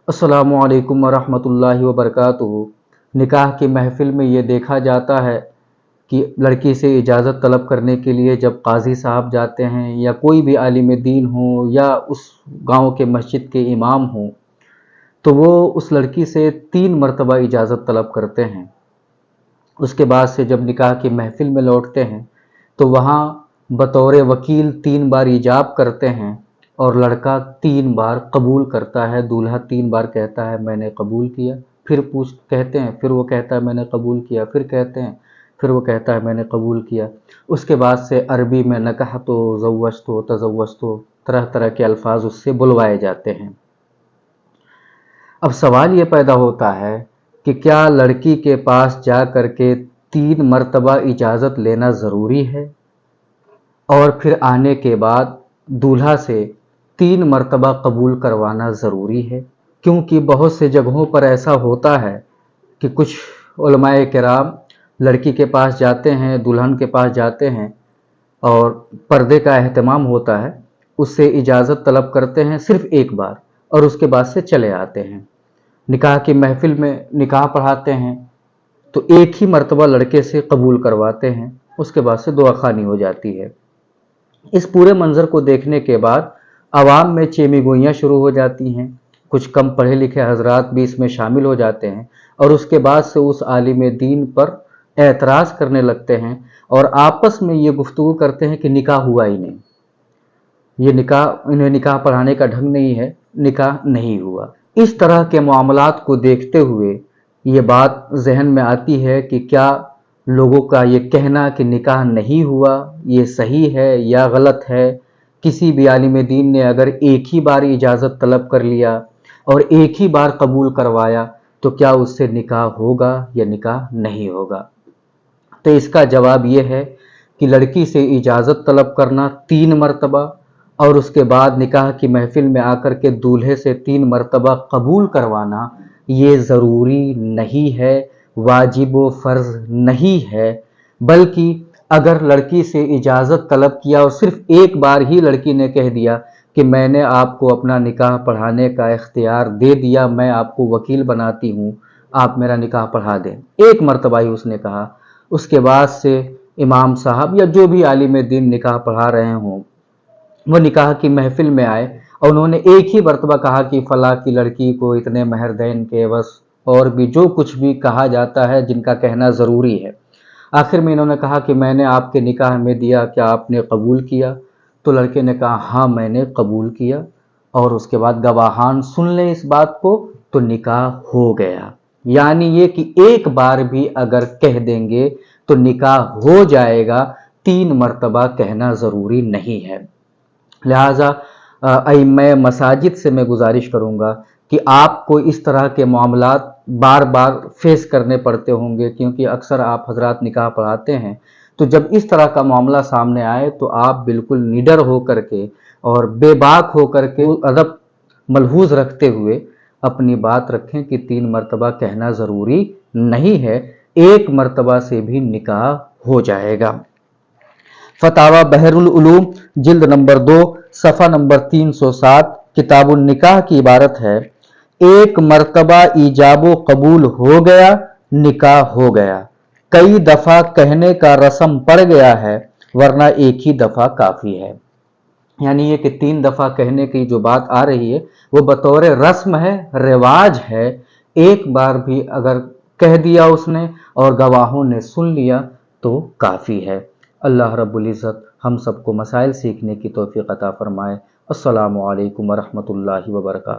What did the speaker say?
अस्सलामुअलैकुम वरहमतुल्लाहि वबरकातुहू। निकाह की महफ़िल में ये देखा जाता है कि लड़की से इजाज़त तलब करने के लिए जब काज़ी साहब जाते हैं या कोई भी आलिम दीन हो या उस गांव के मस्जिद के इमाम हो, तो वो उस लड़की से 3 मरतबा इजाज़त तलब करते हैं। उसके बाद से जब निकाह की महफ़िल में लौटते हैं तो वहाँ बतौर वकील 3 बार इजाब करते हैं और लड़का 3 बार कबूल करता है। दूल्हा 3 बार कहता है मैंने कबूल किया, फिर कहते हैं, फिर वो कहता है मैंने कबूल किया, फिर कहते हैं, फिर वो कहता है मैंने कबूल किया। उसके बाद से अरबी में नकहतो, ज़व्वजतो, तज़व्वजतो, तरह तरह के अल्फाज उससे बुलवाए जाते हैं। अब सवाल ये पैदा होता है कि क्या लड़की के पास जा कर के 3 मरतबा इजाज़त लेना ज़रूरी है और फिर आने के बाद दूल्हा से 3 मरतबा कबूल करवाना ज़रूरी है? क्योंकि बहुत से जगहों पर ऐसा होता है कि कुछ उलमाए किराम लड़की के पास जाते हैं, दुल्हन के पास जाते हैं और पर्दे का एहतमाम होता है, उससे इजाज़त तलब करते हैं सिर्फ़ एक बार और उसके बाद से चले आते हैं। निकाह की महफ़िल में निकाह पढ़ाते हैं तो एक ही मरतबा लड़के से कबूल करवाते हैं, उसके बाद से दुआ खानी हो जाती है। इस पूरे मंज़र को देखने के बाद आवाम में चेमी गोइयाँ शुरू हो जाती हैं। कुछ कम पढ़े लिखे हजरात भी इसमें शामिल हो जाते हैं और उसके बाद से उस आलिम दीन पर एतराज़ करने लगते हैं और आपस में ये गुफ्तगू करते हैं कि निकाह हुआ ही नहीं, ये निकाह, इन्हें निकाह पढ़ाने का ढंग नहीं है, निकाह नहीं हुआ। इस तरह के मामलात को देखते हुए ये बात जहन में आती है कि क्या लोगों का ये कहना कि निकाह नहीं हुआ ये सही है या गलत है? किसी भी आलिम दीन ने अगर एक ही बार इजाज़त तलब कर लिया और एक ही बार कबूल करवाया तो क्या उससे निकाह होगा या निकाह नहीं होगा? तो इसका जवाब ये है कि लड़की से इजाज़त तलब करना 3 मरतबा और उसके बाद निकाह की महफ़िल में आकर के दूल्हे से 3 मरतबा कबूल करवाना ये ज़रूरी नहीं है, वाजिब व फ़र्ज़ नहीं है। बल्कि अगर लड़की से इजाज़त तलब किया और सिर्फ़ एक बार ही लड़की ने कह दिया कि मैंने आपको अपना निकाह पढ़ाने का इख्तियार दे दिया, मैं आपको वकील बनाती हूँ, आप मेरा निकाह पढ़ा दें, एक मरतबा ही उसने कहा, उसके बाद से इमाम साहब या जो भी आलिम दीन निकाह पढ़ा रहे हों वो निकाह की महफ़िल में आए और उन्होंने एक ही मरतबा कहा कि फ़लाँ की लड़की को इतने महर देन के बस, और भी जो कुछ भी कहा जाता है जिनका कहना ज़रूरी है। आखिर में इन्होंने कहा कि मैंने आपके निकाह में दिया, क्या आपने कबूल किया? तो लड़के ने कहा हाँ मैंने कबूल किया, और उसके बाद गवाहान सुन लें इस बात को तो निकाह हो गया। यानी ये कि एक बार भी अगर कह देंगे तो निकाह हो जाएगा, 3 मरतबा कहना ज़रूरी नहीं है। लिहाजा अइम्मा मसाजिद से मैं गुजारिश करूँगा कि आपको इस तरह के मामलात बार बार फेस करने पड़ते होंगे, क्योंकि अक्सर आप हजरात निकाह पढ़ाते हैं, तो जब इस तरह का मामला सामने आए तो आप बिल्कुल निडर हो करके और बेबाक हो करके अदब मलहूज़ रखते हुए अपनी बात रखें कि 3 मरतबा कहना ज़रूरी नहीं है, एक मरतबा से भी निकाह हो जाएगा। फतावा बहरुल उलूम जिल्द नंबर 2 सफ़ा नंबर 307 किताबुन निकाह की इबारत है, एक मरतबा ईजाबो कबूल हो गया, निकाह हो गया। कई दफ़ा कहने का रस्म पड़ गया है, वरना एक ही दफ़ा काफ़ी है। यानी ये कि 3 दफ़ा कहने की जो बात आ रही है वो बतौर रस्म है, रिवाज है। एक बार भी अगर कह दिया उसने और गवाहों ने सुन लिया तो काफ़ी है। अल्लाह रब्बुल इज़्ज़त हम सबको मसाइल सीखने की तौफ़ीक़ अता फ़रमाए। अस्सलामु अलैकुम वरहमतुल्लाहि वबरकातुहू।